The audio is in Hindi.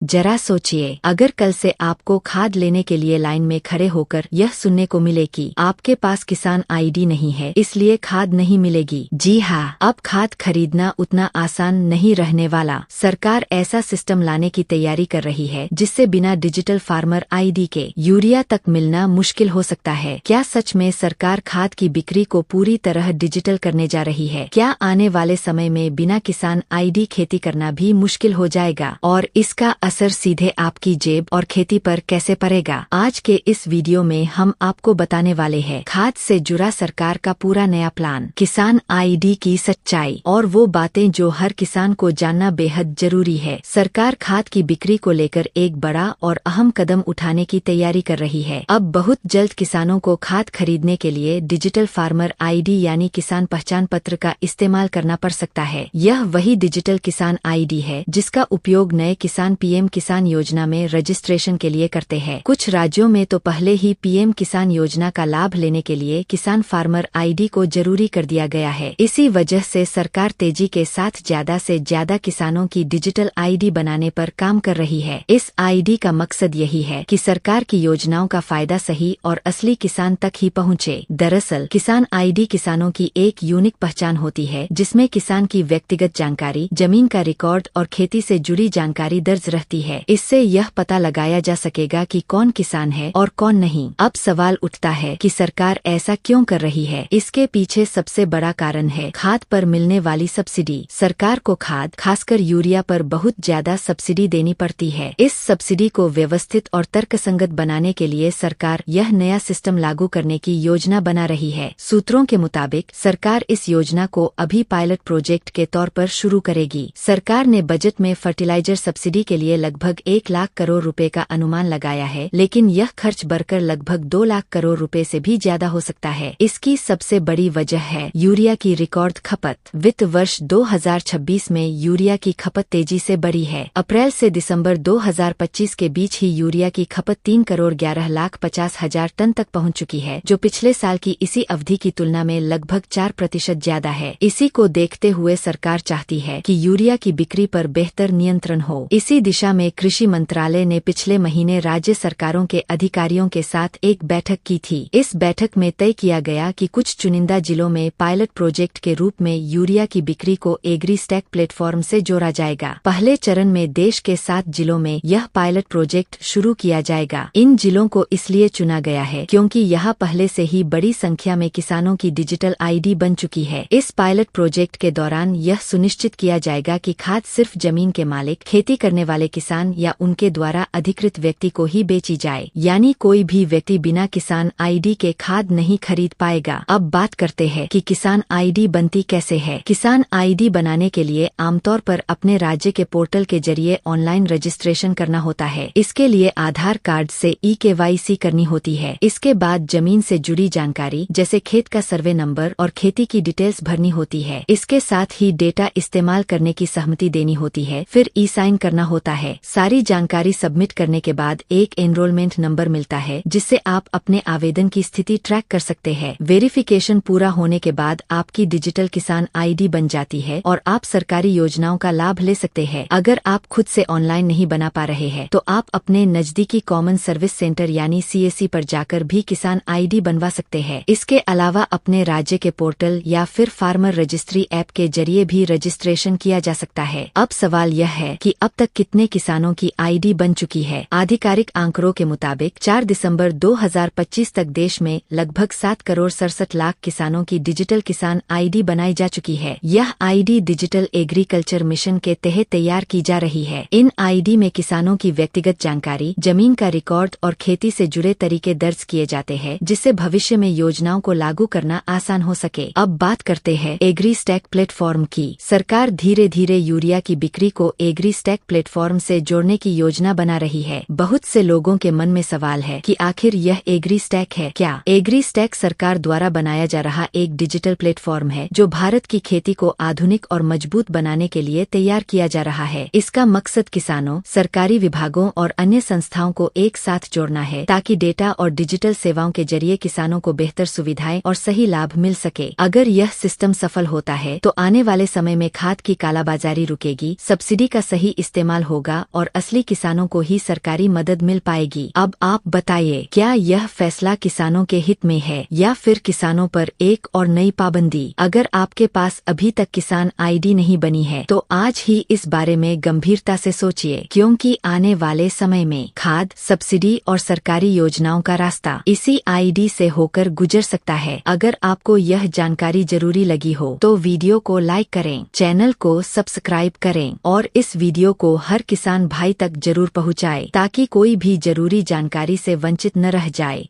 जरा सोचिए, अगर कल से आपको खाद लेने के लिए लाइन में खड़े होकर यह सुनने को मिले कि आपके पास किसान आईडी नहीं है, इसलिए खाद नहीं मिलेगी। जी हाँ, अब खाद खरीदना उतना आसान नहीं रहने वाला। सरकार ऐसा सिस्टम लाने की तैयारी कर रही है जिससे बिना डिजिटल फार्मर आईडी के यूरिया तक मिलना मुश्किल हो सकता है। क्या सच में सरकार खाद की बिक्री को पूरी तरह डिजिटल करने जा रही है? क्या आने वाले समय में बिना किसान आईडी खेती करना भी मुश्किल हो जाएगा और इसका असर सीधे आपकी जेब और खेती पर कैसे पड़ेगा? आज के इस वीडियो में हम आपको बताने वाले हैं खाद से जुड़ा सरकार का पूरा नया प्लान, किसान आईडी की सच्चाई और वो बातें जो हर किसान को जानना बेहद जरूरी है। सरकार खाद की बिक्री को लेकर एक बड़ा और अहम कदम उठाने की तैयारी कर रही है। अब बहुत जल्द किसानों को खाद खरीदने के लिए डिजिटल फार्मर आईडी यानी किसान पहचान पत्र का इस्तेमाल करना पड़ सकता है। यह वही डिजिटल किसान आईडी है जिसका उपयोग नए किसान पीएम किसान योजना में रजिस्ट्रेशन के लिए करते हैं। कुछ राज्यों में तो पहले ही पीएम किसान योजना का लाभ लेने के लिए किसान फार्मर आईडी को जरूरी कर दिया गया है। इसी वजह से सरकार तेजी के साथ ज्यादा से ज्यादा किसानों की डिजिटल आईडी बनाने पर काम कर रही है। इस आईडी का मकसद यही है कि सरकार की योजनाओं का फायदा सही और असली किसान तक ही पहुंचे। दरअसल किसान आईडी किसानों की एक यूनिक पहचान होती है जिसमें किसान की व्यक्तिगत जानकारी, जमीन का रिकॉर्ड और खेती से जुड़ी जानकारी दर्ज रहती है। इससे यह पता लगाया जा सकेगा कि कौन किसान है और कौन नहीं। अब सवाल उठता है कि सरकार ऐसा क्यों कर रही है? इसके पीछे सबसे बड़ा कारण है खाद पर मिलने वाली सब्सिडी। सरकार को खाद, खासकर यूरिया पर बहुत ज्यादा सब्सिडी देनी पड़ती है। इस सब्सिडी को व्यवस्थित और तर्कसंगत बनाने के लिए सरकार यह नया सिस्टम लागू करने की योजना बना रही है। सूत्रों के मुताबिक सरकार इस योजना को अभी पायलट प्रोजेक्ट के तौर पर शुरू करेगी। सरकार ने बजट में फर्टिलाइजर सब्सिडी के लिए लगभग 1 लाख करोड़ रुपए का अनुमान लगाया है, लेकिन यह खर्च बढ़कर लगभग 2 लाख करोड़ रुपए से भी ज्यादा हो सकता है। इसकी सबसे बड़ी वजह है यूरिया की रिकॉर्ड खपत। वित्त वर्ष 2026 में यूरिया की खपत तेजी से बढ़ी है। अप्रैल से दिसंबर 2025 के बीच ही यूरिया की खपत 3,11,50,000 टन तक पहुंच चुकी है, जो पिछले साल की इसी अवधि की तुलना में लगभग 4% ज्यादा है। इसी को देखते हुए सरकार चाहती है कि यूरिया की बिक्री पर बेहतर नियंत्रण हो। इसी दिशा में कृषि मंत्रालय ने पिछले महीने राज्य सरकारों के अधिकारियों के साथ एक बैठक की थी। इस बैठक में तय किया गया कि कुछ चुनिंदा जिलों में पायलट प्रोजेक्ट के रूप में यूरिया की बिक्री को एग्री स्टैक प्लेटफॉर्म से जोड़ा जाएगा। पहले चरण में देश के 7 जिलों में यह पायलट प्रोजेक्ट शुरू किया जाएगा। इन जिलों को इसलिए चुना गया है क्योंकि यहाँ पहले से ही बड़ी संख्या में किसानों की डिजिटल आईडी बन चुकी है। इस पायलट प्रोजेक्ट के दौरान यह सुनिश्चित किया जाएगा कि खाद सिर्फ जमीन के मालिक, खेती करने वाले किसान या उनके द्वारा अधिकृत व्यक्ति को ही बेची जाए, यानी कोई भी व्यक्ति बिना किसान आईडी के खाद नहीं खरीद पाएगा। अब बात करते हैं कि किसान आईडी बनती कैसे है। किसान आईडी बनाने के लिए आमतौर पर अपने राज्य के पोर्टल के जरिए ऑनलाइन रजिस्ट्रेशन करना होता है। इसके लिए आधार कार्ड से KYC करनी होती है। इसके बाद जमीन से जुड़ी जानकारी जैसे खेत का सर्वे नंबर और खेती की डिटेल्स भरनी होती है। इसके साथ ही डेटा इस्तेमाल करने की सहमति देनी होती है, फिर साइन करना होता है। सारी जानकारी सबमिट करने के बाद एक एनरोलमेंट नंबर मिलता है जिससे आप अपने आवेदन की स्थिति ट्रैक कर सकते हैं। वेरिफिकेशन पूरा होने के बाद आपकी डिजिटल किसान आईडी बन जाती है और आप सरकारी योजनाओं का लाभ ले सकते हैं। अगर आप खुद से ऑनलाइन नहीं बना पा रहे हैं तो आप अपने नजदीकी कॉमन सर्विस सेंटर यानी CSC पर जाकर भी किसान आईडी बनवा सकते हैं। इसके अलावा अपने राज्य के पोर्टल या फिर फार्मर रजिस्ट्री ऐप के जरिए भी रजिस्ट्रेशन किया जा सकता है। अब सवाल यह है कि अब तक कितने किसानों की आईडी बन चुकी है। आधिकारिक आंकड़ों के मुताबिक 4 दिसंबर 2025 तक देश में लगभग 7,67,00,000 किसानों की डिजिटल किसान आईडी बनाई जा चुकी है। यह आईडी डिजिटल एग्रीकल्चर मिशन के तहत तैयार की जा रही है। इन आईडी में किसानों की व्यक्तिगत जानकारी, जमीन का रिकॉर्ड और खेती से जुड़े तरीके दर्ज किए जाते हैं, जिससे भविष्य में योजनाओं को लागू करना आसान हो सके। अब बात करते हैं एग्री स्टैक प्लेटफॉर्म की। सरकार धीरे धीरे यूरिया की बिक्री को एग्री स्टैक प्लेटफॉर्म से जोड़ने की योजना बना रही है। बहुत से लोगों के मन में सवाल है कि आखिर यह एग्री स्टैक है क्या? एग्री स्टैक सरकार द्वारा बनाया जा रहा एक डिजिटल प्लेटफॉर्म है जो भारत की खेती को आधुनिक और मजबूत बनाने के लिए तैयार किया जा रहा है। इसका मकसद किसानों, सरकारी विभागों और अन्य संस्थाओं को एक साथ जोड़ना है ताकि डेटा और डिजिटल सेवाओं के जरिए किसानों को बेहतर सुविधाएं और सही लाभ मिल सके। अगर यह सिस्टम सफल होता है तो आने वाले समय में खाद की कालाबाजारी रुकेगी, सब्सिडी का सही इस्तेमाल होगा होगा और असली किसानों को ही सरकारी मदद मिल पाएगी। अब आप बताइए, क्या यह फैसला किसानों के हित में है या फिर किसानों पर एक और नई पाबंदी? अगर आपके पास अभी तक किसान आईडी नहीं बनी है तो आज ही इस बारे में गंभीरता से सोचिए, क्योंकि आने वाले समय में खाद, सब्सिडी और सरकारी योजनाओं का रास्ता इसी आईडी से होकर गुजर सकता है। अगर आपको यह जानकारी जरूरी लगी हो तो वीडियो को लाइक करें, चैनल को सब्सक्राइब करें और इस वीडियो को हर किसान भाई तक जरूर पहुंचाएं ताकि कोई भी जरूरी जानकारी से वंचित न रह जाए।